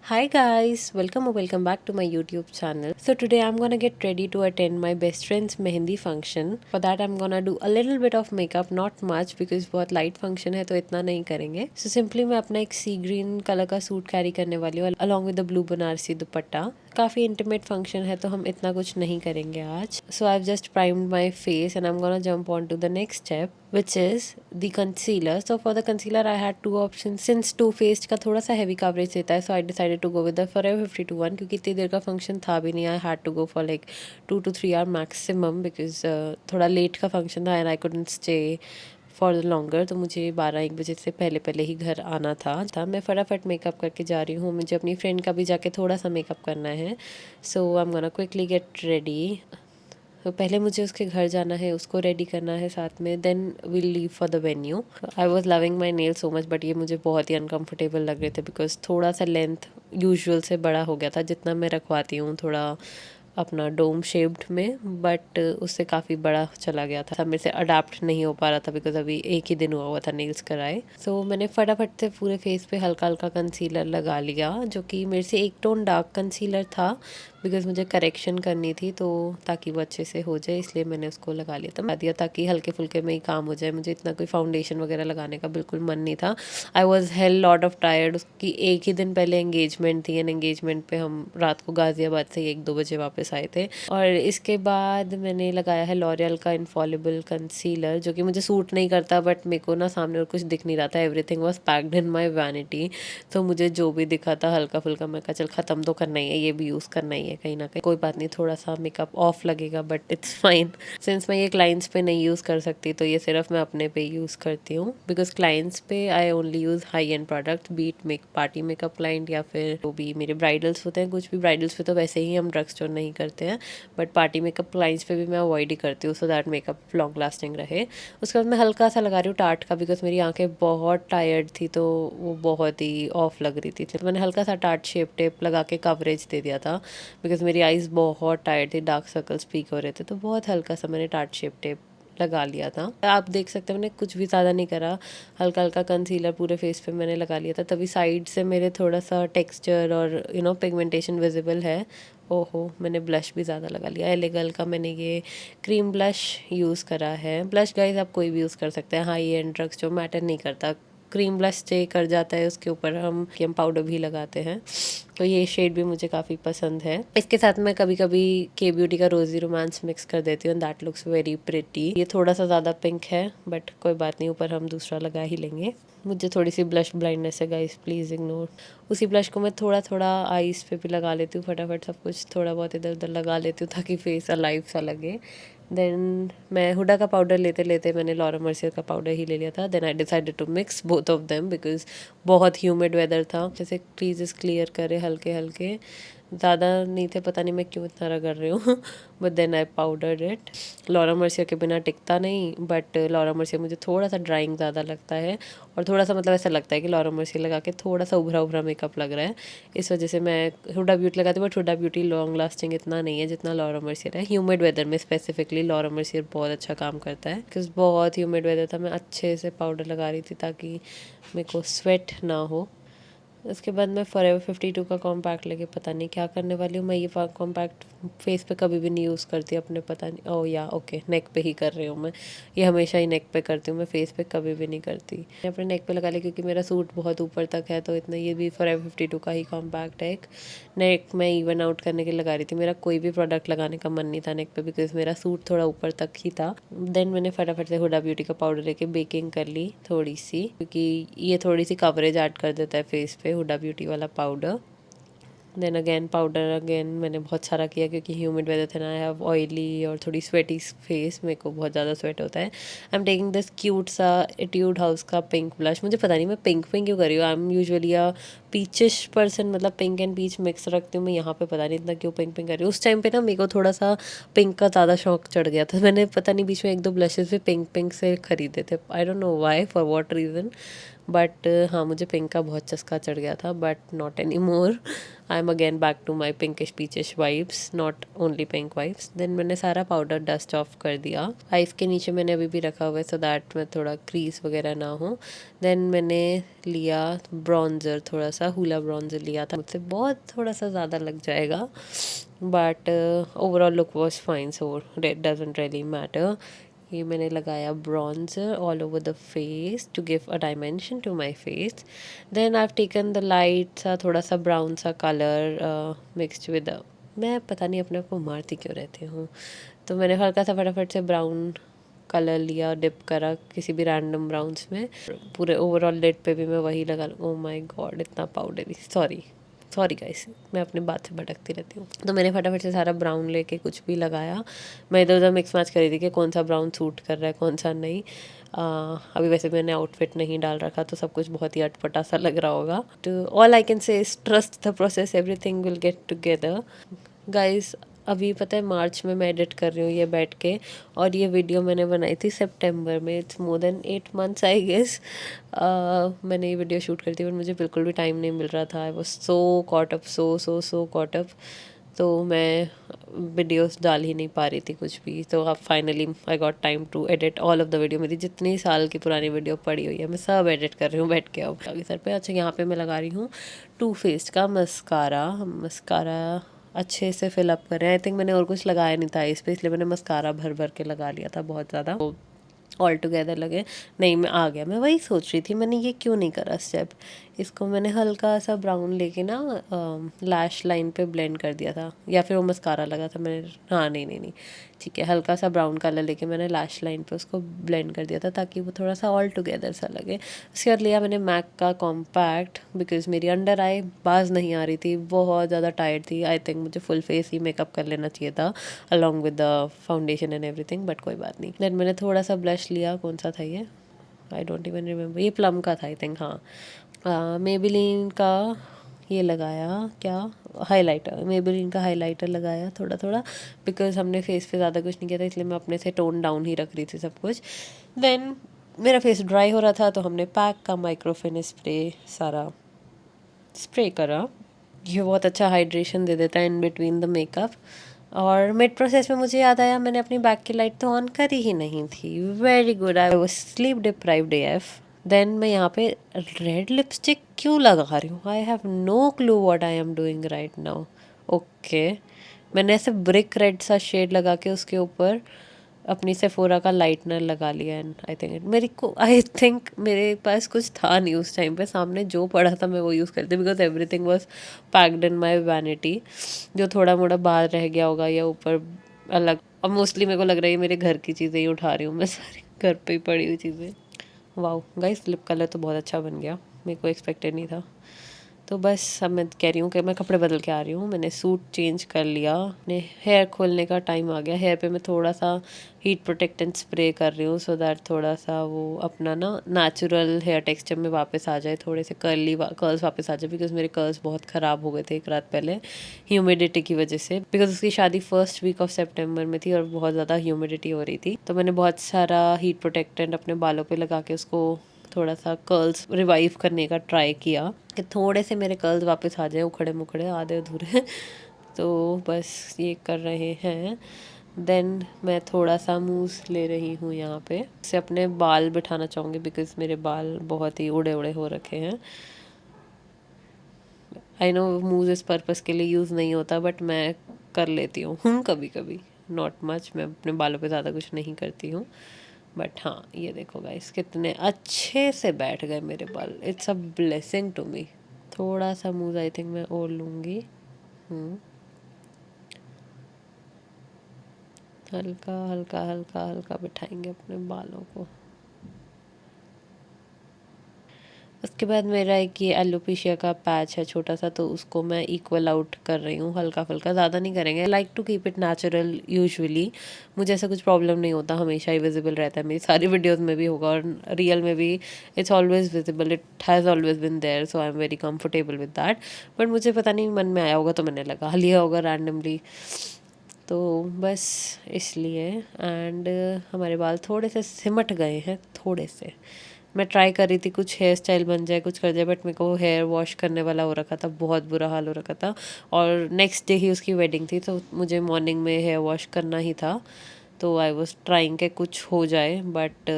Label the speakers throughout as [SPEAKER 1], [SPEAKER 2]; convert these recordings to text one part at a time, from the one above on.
[SPEAKER 1] Hi guys, welcome or welcome back to my YouTube channel. So today I'm gonna get ready to attend my best friend's mehendi function. For that I'm gonna do a little bit of makeup, not much because बहुत light function है तो इतना नहीं करेंगे. So simply मैं अपना एक sea green colour का सूट कैरी करने वाली हूँ along with the blue Banarasi दुपट्टा. काफ़ी इंटीमेट फंक्शन है तो हम इतना कुछ नहीं करेंगे आज. So I've just primed my face and I'm gonna jump on to the next step, which is the concealer. So for the concealer I had two options. Since Too Faced का थोड़ा सा heavy coverage देता है, so I decided to go with the Forever 52 one क्योंकि इतनी देर का function था भी नहीं. I had to go for like 2 to 3 hour maximum because थोड़ा लेट का फंक्शन था and I couldn't stay for the longer. तो मुझे 12-1 बजे से पहले पहले ही घर आना था. मैं फटाफट मेकअप करके जा रही हूँ. मुझे अपनी फ्रेंड का भी जाके थोड़ा सा मेकअप करना है. So I am gonna quickly get ready. तो पहले मुझे उसके घर जाना है, उसको रेडी करना है साथ में, then will leave for the venue. I was loving my nail so much but ये मुझे बहुत ही अनकम्फर्टेबल लग रहे थे बिकॉज थोड़ा सा लेंथ यूजुअल से बड़ा हो गया था. जितना मैं रखवाती हूँ थोड़ा अपना डोम शेप्ड में, बट उससे काफ़ी बड़ा चला गया था. मेरे से अडाप्ट नहीं हो पा रहा था बिकॉज अभी एक ही दिन हुआ था नेल्स कराए. सो मैंने फटाफट से पूरे फेस पे हल्का हल्का कंसीलर लगा लिया, जो कि मेरे से एक टोन डार्क कंसीलर था बिकॉज मुझे करेक्शन करनी थी, तो ताकि वो अच्छे से हो जाए इसलिए मैंने उसको लगा लिया था दिया ताकि हल्के फुल्के में ही काम हो जाए. मुझे इतना कोई फाउंडेशन वगैरह लगाने का बिल्कुल मन नहीं था. I was hell lot of tired. उसकी एक ही दिन पहले एंगेजमेंट थी एंड एंगेजमेंट पे हम रात को गाजियाबाद से 1-2 बजे वापस आए थे. और इसके बाद मैंने लगाया है लॉरियल का इनफॉलेबल कंसीलर, जो कि मुझे सूट नहीं करता बट मेरे को ना सामने और कुछ दिख नहीं रहा था. Everything was packed in my vanity. तो मुझे जो भी दिखा था हल्का फुल्का मैं कहा चल ख़त्म तो करना ही है, ये भी यूज़ करना ही है कहीं ना कहीं. कोई बात नहीं, थोड़ा सा मेकअप ऑफ लगेगा बट इट्स फाइन. सिंस मैं ये क्लाइंट्स पे नहीं यूज़ कर सकती तो ये सिर्फ मैं अपने पे यूज़ करती हूँ बिकॉज क्लाइंट्स पे I only use high end product, बीट मेक पार्टी मेकअप क्लाइंट या फिर वो भी मेरे ब्राइडल्स होते हैं. कुछ भी ब्राइडल्स पे तो वैसे ही हम ड्रग स्टोर नहीं करते हैं, बट पार्टी मेकअप क्लाइंट्स पे भी मैं अवॉइड ही करती हूँ so that makeup long lasting रहे. उसके बाद मैं हल्का सा लगा रही हूँ टार्ट का बिकॉज मेरी आंखें बहुत टायर्ड थी तो वो बहुत ही ऑफ लग रही थी. तो मैंने हल्का सा टार्ट शेप टेप लगा के कवरेज दे दिया था बिकॉज मेरी आईज़ बहुत टायर्ड थी, डार्क सर्कल्स पीक हो रहे थे. तो बहुत हल्का सा मैंने टार्ट शेप टेप लगा लिया था. आप देख सकते हैं मैंने कुछ भी ज़्यादा नहीं करा, हल्का हल्का कंसीलर पूरे फेस पे मैंने लगा लिया था. तभी साइड से मेरे थोड़ा सा टेक्सचर और पिगमेंटेशन विजिबल है. ओहो, मैंने ब्लश भी ज़्यादा लगा लिया. एलेगल का मैंने ये क्रीम ब्लश यूज़ करा है. ब्लश गाइज आप कोई भी यूज़ कर सकते हैं, हाई एंड ड्रग्स जो मैटर नहीं करता. क्रीम ब्लश स्टे कर जाता है, उसके ऊपर हम पाउडर भी लगाते हैं. तो ये शेड भी मुझे काफ़ी पसंद है. इसके साथ मैं कभी कभी के ब्यूटी का रोजी रोमांस मिक्स कर देती हूँ. That looks very pretty. ये थोड़ा सा ज़्यादा पिंक है बट कोई बात नहीं, ऊपर हम दूसरा लगा ही लेंगे. मुझे थोड़ी सी ब्लश ब्लाइंडनेस है गाइस, प्लीज़ इग्नोर. उसी ब्लश को मैं थोड़ा थोड़ा आईज पे भी लगा लेती हूँ. फटाफट सब कुछ थोड़ा बहुत इधर उधर लगा लेती हूँ ताकि फेस अलाइव सा लगे. देन मैं हुडा का पाउडर लेते लेते मैंने लॉरा मर्सियर का पाउडर ही ले लिया था. Then I decided to mix both of them because बहुत ह्यूमिड वेदर था. जैसे क्रीजेस क्लियर करे हल्के हल्के, ज़्यादा नहीं थे, पता नहीं मैं क्यों इतना रगड़ रही हूँ but then I powder it. Laura Mercier के बिना टिकता नहीं, बट लॉरा मर्सियर मुझे थोड़ा सा ड्राइंग ज़्यादा लगता है और थोड़ा सा मतलब ऐसा लगता है कि लॉरा मर्सियर लगा के थोड़ा सा उभरा उभरा मेकअप लग रहा है. इस वजह से मैं हुडा ब्यूटी लगाती हूँ but Huda beauty long lasting इतना नहीं है जितना लॉरा मर्सियर है. ह्यूमिड वेदर में स्पेसिफिकली लॉरा मर्सियर बहुत अच्छा काम करता है बिकॉज बहुत ह्यूमिड वेदर था. मैं अच्छे से पाउडर लगा रही थी ताकि मेरे को स्वेट ना हो. उसके बाद मैं फॉरएवर 52 का कॉम्पैक्ट लेके पता नहीं क्या करने वाली हूँ. मैं ये कॉम्पैक्ट फेस पे कभी भी नहीं यूज़ करती अपने, पता नहीं. ओह या ओके, नेक पे ही कर रही हूँ मैं. ये हमेशा ही नेक पे करती हूँ मैं, फेस पे कभी भी नहीं करती. मैं अपने नेक पे लगा ली क्योंकि मेरा सूट बहुत ऊपर तक है तो इतना. ये भी फॉरएवर 52 का ही कॉम्पैक्ट है. एक नेक में इवन आउट करने के लिए लगा रही थी. मेरा कोई भी प्रोडक्ट लगाने का मन नहीं था नेक पे बिकॉज मेरा सूट थोड़ा ऊपर तक ही था. देन मैंने फटाफट से हुडा ब्यूटी का पाउडर लेके बेकिंग कर ली थोड़ी सी क्योंकि ये थोड़ी सी कवरेज ऐड कर देता है फेस पे हुडा ब्यूटी वाला powder. Then again powder again मैंने बहुत सारा किया क्योंकि ह्यूमिड वेदर था ना. आई हैव ऑयली और थोड़ी स्वेटी फेस, मेरे को बहुत ज़्यादा स्वेट होता है. I am taking this cute सा एट्यूड हाउस का पिंक ब्लश. मुझे पता नहीं मैं पिंक पिंक क्यों कर रही हूँ. I am usually a peachish person, मतलब पिंक एंड पीच मिक्स रखती हूँ मैं. यहाँ पे पता नहीं इतना क्यों पिंक पिंक कर रही हूँ. उस टाइम पे ना मेरे को थोड़ा सा पिंक का ज़्यादा शौक चढ़ गया था. मैंने पता नहीं बीच में 1-2 ब्लशेज़ भी पिंक पिंक से खरीदे थे. I don't know why, for what reason, but हाँ, मुझे पिंक का बहुत चस्का चढ़ गया था, but not any more. I am again back to my pinkish peachish vibes, not only pink vibes. Then मैंने सारा पाउडर डस्ट ऑफ कर दिया। आइज़ के नीचे मैंने अभी भी रखा हुआ है सो दैट मैं थोड़ा क्रीज वगैरह ना हो। देन मैंने लिया ब्रॉन्ज़र, थोड़ा सा हूला ब्रॉन्ज़र लिया था, मुझसे बहुत थोड़ा सा ज़्यादा लग जाएगा, but overall look was fine, so it doesn't really matter. ये मैंने लगाया bronzer all over the face to give a dimension to my face. Then I have taken the light सा थोड़ा सा ब्राउन सा कलर मिक्सड विद, मैं पता नहीं अपने आप को मारती क्यों रहती हूँ, तो मैंने हल्का सा फटाफट से ब्राउन कलर लिया, डिप करा किसी भी रैंडम ब्राउन्स में, पूरे ओवरऑल लिड पे भी मैं वही लगा। ओह माय गॉड, इतना पाउडर, सॉरी सॉरी गाइस, मैं अपनी बात से भटकती रहती हूँ। तो मैंने फटाफट से सारा ब्राउन लेके कुछ भी लगाया। मैं इधर उधर मिक्स मैच कर रही थी कि कौन सा ब्राउन सूट कर रहा है कौन सा नहीं। अभी वैसे मैंने आउटफिट नहीं डाल रखा तो सब कुछ बहुत ही अटपटा सा लग रहा होगा। तो all I can say is trust the process, everything will get together guys. अभी पता है मार्च में मैं एडिट कर रही हूँ ये बैठ के, और ये वीडियो मैंने बनाई थी सितंबर में। It's more than 8 months I guess. मैंने ये वीडियो शूट करी थी, बट मुझे बिल्कुल भी टाइम नहीं मिल रहा था। I was so caught up, so caught up, तो मैं वीडियोस डाल ही नहीं पा रही थी कुछ भी। तो अब finally I got time to edit all of the video. मेरी जितनी साल की पुरानी वीडियो पड़ी हुई है मैं सब एडिट कर रही हूँ बैठ के अब आगे सर पे। अच्छा, यहाँ पे मैं लगा रही हूँ टू फेस्ड का मस्कारा अच्छे से फिलअप कर रहे हैं। आई थिंक मैंने और कुछ लगाया नहीं था इस पे, इसलिए मैंने मस्कारा भर भर के लगा लिया था बहुत ज़्यादा, ऑल टुगेदर लगे। नहीं, मैं आ गया, मैं वही सोच रही थी मैंने ये क्यों नहीं करा स्टेप। इसको मैंने हल्का सा ब्राउन लेके ना लैश लाइन पे ब्लेंड कर दिया था, या फिर वो मस्कारा लगा था मैंने, हाँ नहीं ठीक है, हल्का सा ब्राउन कलर लेके मैंने लैश लाइन पे उसको ब्लेंड कर दिया था ताकि वो थोड़ा सा ऑल टुगेदर सा लगे। उसके बाद लिया मैंने मैक का कॉम्पैक्ट, बिकॉज मेरी अंडर आई बाज नहीं आ रही थी, बहुत ज़्यादा टायर्ड थी। आई थिंक मुझे फुल फेस ही मेकअप कर लेना चाहिए था along with the foundation and everything, but कोई बात नहीं। देन मैंने थोड़ा सा ब्लश लिया, कौन सा था ये, आई डोंट इवन रिमेंबर, ये प्लम का था आई थिंक, हाँ। मेबेलिन का ये लगाया, क्या हाइलाइटर, मेबेलिन का हाइलाइटर लगाया थोड़ा थोड़ा, बिकॉज हमने फेस पे ज़्यादा कुछ नहीं किया था, इसलिए मैं अपने से टोन डाउन ही रख रही थी सब कुछ। देन मेरा फेस ड्राई हो रहा था तो हमने पैक का माइक्रोफिन स्प्रे सारा स्प्रे करा। ये बहुत अच्छा हाइड्रेशन दे देता है इन बिटवीन द मेकअप। और मिड प्रोसेस में मुझे याद आया मैंने अपनी बैक की लाइट तो ऑन करी ही नहीं थी। Very good, I was sleep deprived af. Then मैं यहाँ पे रेड लिपस्टिक क्यों लगा रही हूँ, I have no clue what I am doing right now. Okay, मैंने ऐसे ब्रिक रेड सा शेड लगा के उसके ऊपर अपनी सेफोरा का लाइटनर लगा लिया। एंड आई थिंक मेरे पास कुछ था नहीं उस टाइम पे, सामने जो पड़ा था मैं वो यूज़ करती, because everything was packed in my vanity. जो थोड़ा मोड़ा बाहर रह गया होगा या ऊपर अलग, और मोस्टली मेरे को लग रहा है मेरे घर की चीज़ें ही उठा रही हूँ मैं सारी, घर पे ही पड़ी हुई चीज़ें। वाओ गाइस, लिप कलर तो बहुत अच्छा बन गया, मेरे को एक्सपेक्टेड नहीं था। तो बस अब मैं कह रही हूँ कि मैं कपड़े बदल के आ रही हूँ। मैंने सूट चेंज कर लिया, अपने हेयर खोलने का टाइम आ गया। हेयर पे मैं थोड़ा सा हीट प्रोटेक्टेंट स्प्रे कर रही हूँ सो दैट थोड़ा सा वो अपना ना नेचुरल हेयर टेक्सचर में वापस आ जाए, थोड़े से कर्ल्स वापस आ जाए, बिकॉज मेरे कर्ल्स बहुत ख़राब हो गए थे एक रात पहले ह्यूमिडिटी की वजह से, बिकॉज उसकी शादी फर्स्ट वीक ऑफ सेप्टेम्बर में थी और बहुत ज़्यादा ह्यूमिडिटी हो रही थी। तो मैंने बहुत सारा हीट प्रोटेक्टेंट अपने बालों पर लगा के उसको थोड़ा सा कर्ल्स रिवाइव करने का ट्राई किया कि थोड़े से मेरे कर्ल्स वापस आ जाए, उखड़े मुखड़े आधे अधूरे तो बस ये कर रहे हैं। देन मैं थोड़ा सा मूस ले रही हूँ यहाँ पे, से अपने बाल बिठाना चाहूँगी बिकॉज मेरे बाल बहुत ही उड़े उड़े हो रखे हैं। आई नो मूस इस पर्पज़ के लिए यूज़ नहीं होता, बट मैं कर लेती हूँ कभी कभी, नॉट मच। मैं अपने बालों पे ज़्यादा कुछ नहीं करती हूँ, बट हाँ ये देखो गाइस कितने अच्छे से बैठ गए मेरे बाल। It's a blessing to me. थोड़ा सा मूव आई थिंक मैं और लूँगी। हल्का हल्का हल्का हल्का बिठाएंगे अपने बालों को। उसके बाद मेरा एक ये एलोपेशिया का पैच है छोटा सा, तो उसको मैं इक्वल आउट कर रही हूँ हल्का फुल्का, ज़्यादा नहीं करेंगे। Like to keep it natural usually, मुझे ऐसा कुछ प्रॉब्लम नहीं होता, हमेशा ही विजिबल रहता है, मेरी सारी वीडियोस में भी होगा और रियल में भी it's always visible, it has always been there, so I am very comfortable with that. But मुझे पता नहीं मन में आया होगा तो मैंने लगा लिया होगा रैंडमली, तो बस इसलिए। एंड हमारे बाल थोड़े से सिमट गए हैं थोड़े से, मैं ट्राई कर रही थी कुछ हेयर स्टाइल बन जाए, कुछ कर जाए, बट मेरे को हेयर वॉश करने वाला हो रखा था, बहुत बुरा हाल हो रखा था। और नेक्स्ट डे ही उसकी वेडिंग थी, तो मुझे मॉर्निंग में हेयर वॉश करना ही था। तो आई वॉज ट्राइंग के कुछ हो जाए, बट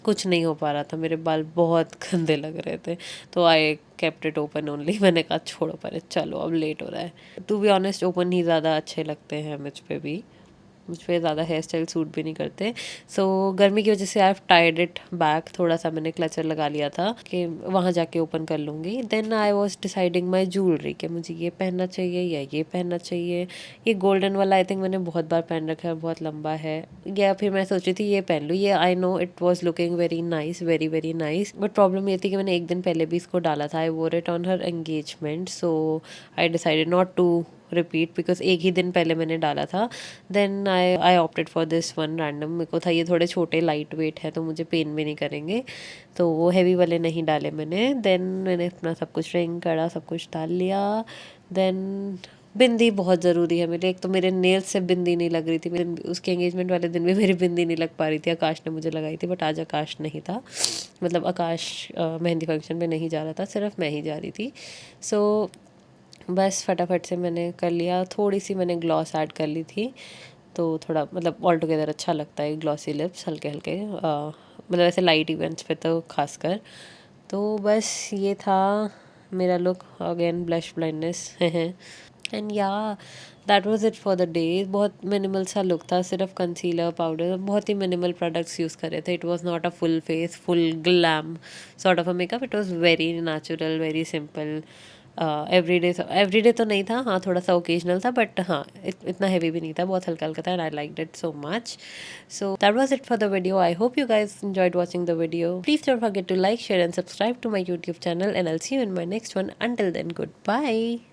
[SPEAKER 1] कुछ नहीं हो पा रहा था। मेरे बाल बहुत गंदे लग रहे थे, तो I kept it open only. मैंने कहा छोड़ो पहले, चलो अब लेट हो रहा है। टू बी ऑनेस्ट ओपन ही ज़्यादा अच्छे लगते हैं मुझ पे भी, मुझ पे ज़्यादा हेयर स्टाइल सूट भी नहीं करते। सो गर्मी की वजह से आई टाइड इट बैक, थोड़ा सा मैंने क्लचर लगा लिया था कि वहाँ जाके ओपन कर लूँगी। Then I was deciding my jewellery कि मुझे ये पहनना चाहिए या ये पहनना चाहिए। ये गोल्डन वाला आई थिंक मैंने बहुत बार पहन रखा है, बहुत लंबा है। या फिर मैं सोच रही थी ये पहन लूँ, ये I know it was looking very nice, very very nice. But problem ये थी कि मैंने एक दिन पहले भी इसको डाला था। I wore it on her engagement, so I decided not to repeat because एक ही दिन पहले मैंने डाला था। Then I opted for this one random. मेरे को था ये थोड़े छोटे लाइट वेट है तो मुझे पेन भी नहीं करेंगे, तो वो हैवी वाले नहीं डाले मैंने। देन मैंने अपना सब कुछ रिंग कड़ा सब कुछ डाल लिया। देन बिंदी बहुत ज़रूरी है मेरे, एक तो मेरे नेल्स से बिंदी नहीं लग रही थी। मेरे उसके एंगेजमेंट वाले दिन भी मेरी बिंदी नहीं लग पा रही थी, आकाश ने मुझे लगाई थी, बट आज आकाश नहीं था। मतलब आकाश मेहंदी फंक्शन में नहीं जा रहा था, सिर्फ मैं ही जा रही थी। सो बस फटाफट से मैंने कर लिया। थोड़ी सी मैंने ग्लॉस ऐड कर ली थी, तो थोड़ा मतलब ऑल टुगेदर अच्छा लगता है ग्लॉसी लिप्स हल्के हल्के, मतलब ऐसे लाइट इवेंट्स पे तो खासकर। तो बस ये था मेरा look. Again blush blindness and yeah that was it for the day. बहुत मिनिमल सा लुक था, सिर्फ कंसीलर पाउडर, बहुत ही मिनिमल प्रोडक्ट्स यूज़ करे थे। It was not a full face full glam sort of a makeup, it was very natural, very simple. Everyday तो नहीं था, हाँ थोड़ा सा ओकेजनल था, बट हाँ इतना हैवी भी नहीं था, बहुत हल्का हल्का था। And I like it so much. So that was it for the video. I hope you guys enjoyed watching the video. Please don't forget to like, share and subscribe to my YouTube channel, and I'll see you in my next one. Until then, goodbye.